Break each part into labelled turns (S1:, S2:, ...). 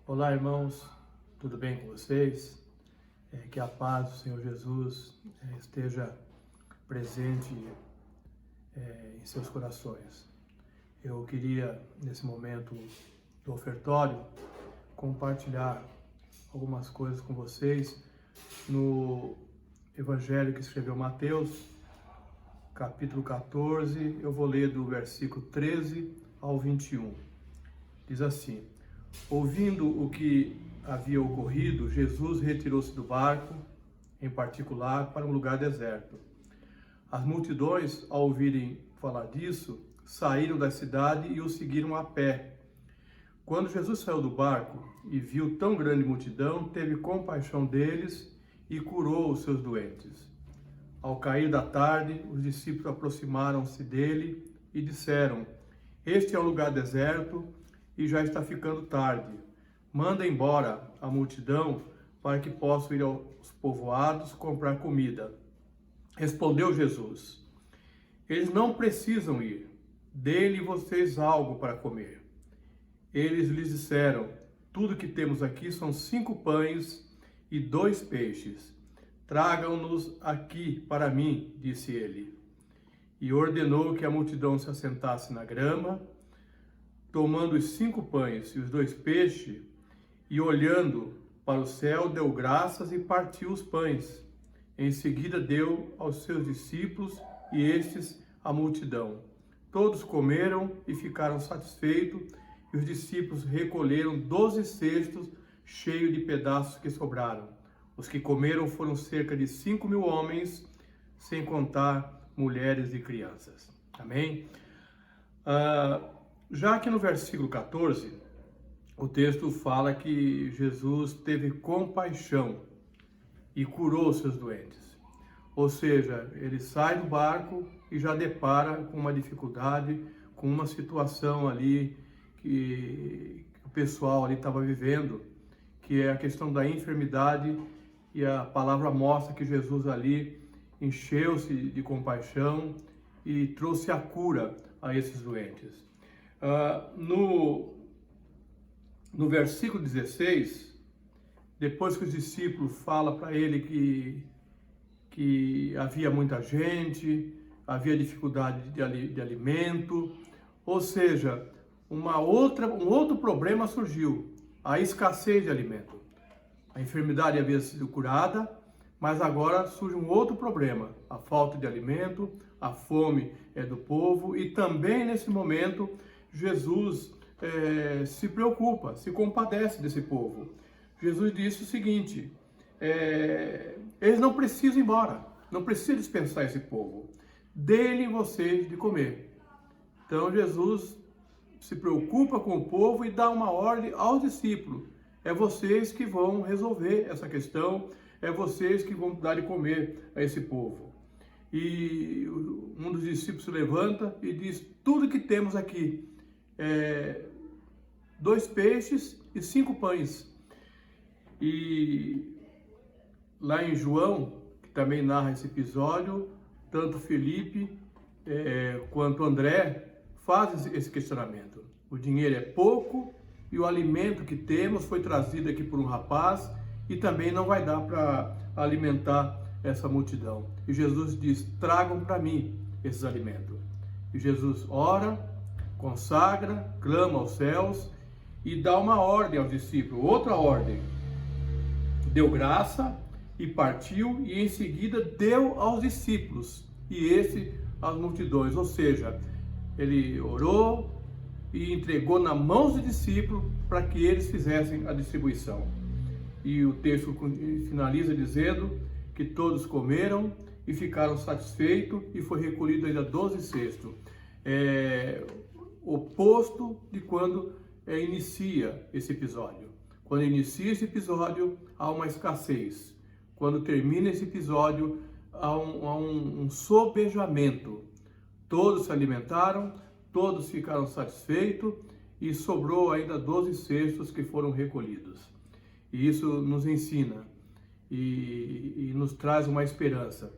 S1: Olá, irmãos, tudo bem com vocês? Que a paz do Senhor Jesus esteja presente em seus corações. Eu queria, nesse momento do ofertório, compartilhar algumas coisas com vocês no Evangelho que escreveu Mateus, capítulo 14. Eu vou ler do versículo 13 ao 21. Diz assim: ouvindo o que havia ocorrido, Jesus retirou-se do barco, em particular, para um lugar deserto. As multidões, ao ouvirem falar disso, saíram da cidade e o seguiram a pé. Quando Jesus saiu do barco e viu tão grande multidão, teve compaixão deles e curou os seus doentes. Ao cair da tarde, os discípulos aproximaram-se dele e disseram: este é um lugar deserto e já está ficando tarde. Manda embora a multidão para que possam ir aos povoados comprar comida. Respondeu Jesus: eles não precisam ir. Dê-lhe vocês algo para comer. Eles lhes disseram: tudo que temos aqui são 5 pães e 2 peixes. Tragam-nos aqui para mim, disse ele. E ordenou que a multidão se assentasse na grama. Tomando os 5 pães e os 2 peixes, e olhando para o céu, deu graças e partiu os pães. Em seguida deu aos seus discípulos e estes à multidão. Todos comeram e ficaram satisfeitos, e os discípulos recolheram 12 cestos cheios de pedaços que sobraram. Os que comeram foram cerca de 5.000 homens, sem contar mulheres e crianças. Amém? Já que no versículo 14, o texto fala que Jesus teve compaixão e curou os seus doentes. Ou seja, ele sai do barco e já depara com uma dificuldade, com uma situação ali que o pessoal ali estava vivendo, que é a questão da enfermidade, e a palavra mostra que Jesus ali encheu-se de compaixão e trouxe a cura a esses doentes. No versículo 16, depois que os discípulos falam para ele que havia muita gente, havia dificuldade de alimento, ou seja, um outro problema surgiu, a escassez de alimento. A enfermidade havia sido curada, mas agora surge um outro problema, a falta de alimento, a fome do povo, e também nesse momento Jesus se preocupa, se compadece desse povo. Jesus disse o seguinte: eles não precisam ir embora, não precisam dispensar esse povo, dê-lhe vocês de comer. Então Jesus se preocupa com o povo e dá uma ordem aos discípulos: é vocês que vão resolver essa questão, é vocês que vão dar de comer a esse povo. E um dos discípulos se levanta e diz: tudo que temos aqui 2 peixes e 5 pães. E lá em João, que também narra esse episódio, tanto Felipe quanto André fazem esse questionamento. O dinheiro é pouco e o alimento que temos foi trazido aqui por um rapaz e também não vai dar para alimentar essa multidão. E Jesus diz: tragam para mim esses alimentos. E Jesus ora, consagra, clama aos céus e dá uma ordem aos discípulos, outra ordem. Deu graça e partiu, e em seguida deu aos discípulos e esse às multidões. Ou seja, ele orou e entregou na mão dos discípulos para que eles fizessem a distribuição. E o texto finaliza dizendo que todos comeram e ficaram satisfeitos, e foi recolhido ainda 12 cestos. Oposto de quando inicia esse episódio. Quando inicia esse episódio, há uma escassez. Quando termina esse episódio, há um sobejamento. Todos se alimentaram, todos ficaram satisfeitos e sobrou ainda 12 cestos que foram recolhidos. E isso nos ensina e nos traz uma esperança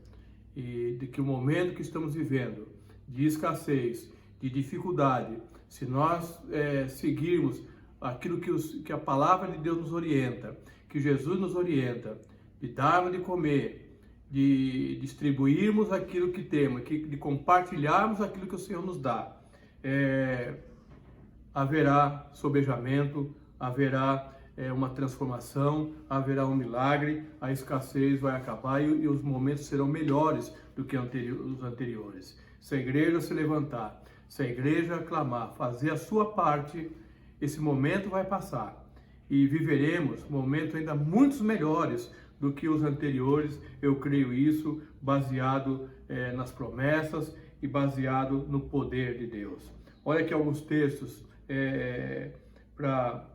S1: de que o momento que estamos vivendo, de escassez, de dificuldade, se nós seguirmos aquilo que a palavra de Deus nos orienta, que Jesus nos orienta, de darmos de comer, de distribuirmos aquilo que temos, de compartilharmos aquilo que o Senhor nos dá, haverá sobejamento, haverá uma transformação, haverá um milagre, a escassez vai acabar e os momentos serão melhores do que os anteriores. Se a igreja se levantar, se a igreja clamar, fazer a sua parte, esse momento vai passar e viveremos momentos ainda muito melhores do que os anteriores. Eu creio isso, baseado nas promessas e baseado no poder de Deus. Olha aqui alguns textos para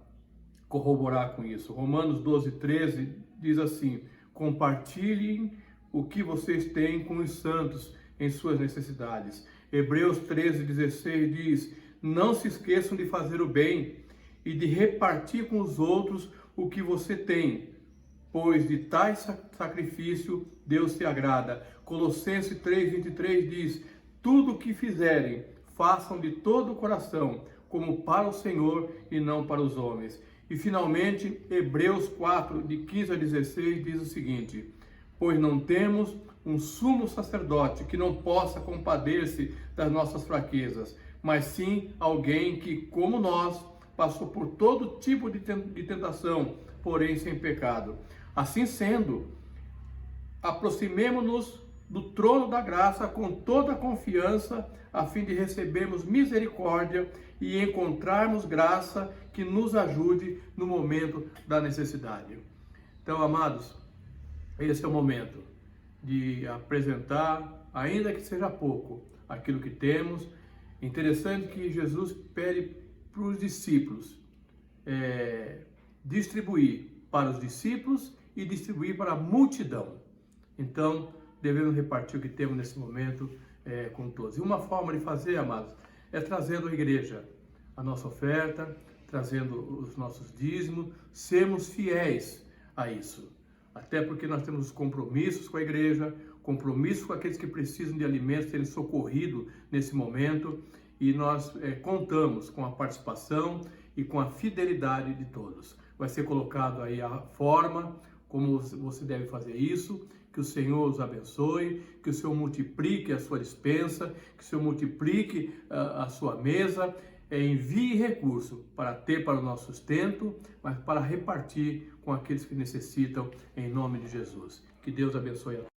S1: corroborar com isso. Romanos 12:13 diz assim: compartilhem o que vocês têm com os santos em suas necessidades. Hebreus 13:16 diz: não se esqueçam de fazer o bem e de repartir com os outros o que você tem, pois de tais sacrifício Deus se agrada. Colossenses 3:23 diz: tudo o que fizerem, façam de todo o coração, como para o Senhor e não para os homens. E finalmente, Hebreus 4:15-16 diz o seguinte: pois não temos um sumo sacerdote que não possa compadecer-se das nossas fraquezas, mas sim alguém que, como nós, passou por todo tipo de tentação, porém sem pecado. Assim sendo, aproximemo-nos do trono da graça com toda a confiança, a fim de recebermos misericórdia e encontrarmos graça que nos ajude no momento da necessidade. Então, amados, esse é o momento de apresentar, ainda que seja pouco, aquilo que temos. Interessante que Jesus pede para os discípulos distribuir para os discípulos e distribuir para a multidão. Então, devemos repartir o que temos nesse momento com todos. E uma forma de fazer, amados, é trazendo à igreja a nossa oferta, trazendo os nossos dízimos, sermos fiéis a isso. Até porque nós temos compromissos com a igreja, compromissos com aqueles que precisam de alimentos, serem socorridos nesse momento, e nós contamos com a participação e com a fidelidade de todos. Vai ser colocado aí a forma como você deve fazer isso. Que o Senhor os abençoe, que o Senhor multiplique a sua despensa, que o Senhor multiplique a sua mesa, envie recurso para ter para o nosso sustento, mas para repartir com aqueles que necessitam, em nome de Jesus. Que Deus abençoe a todos.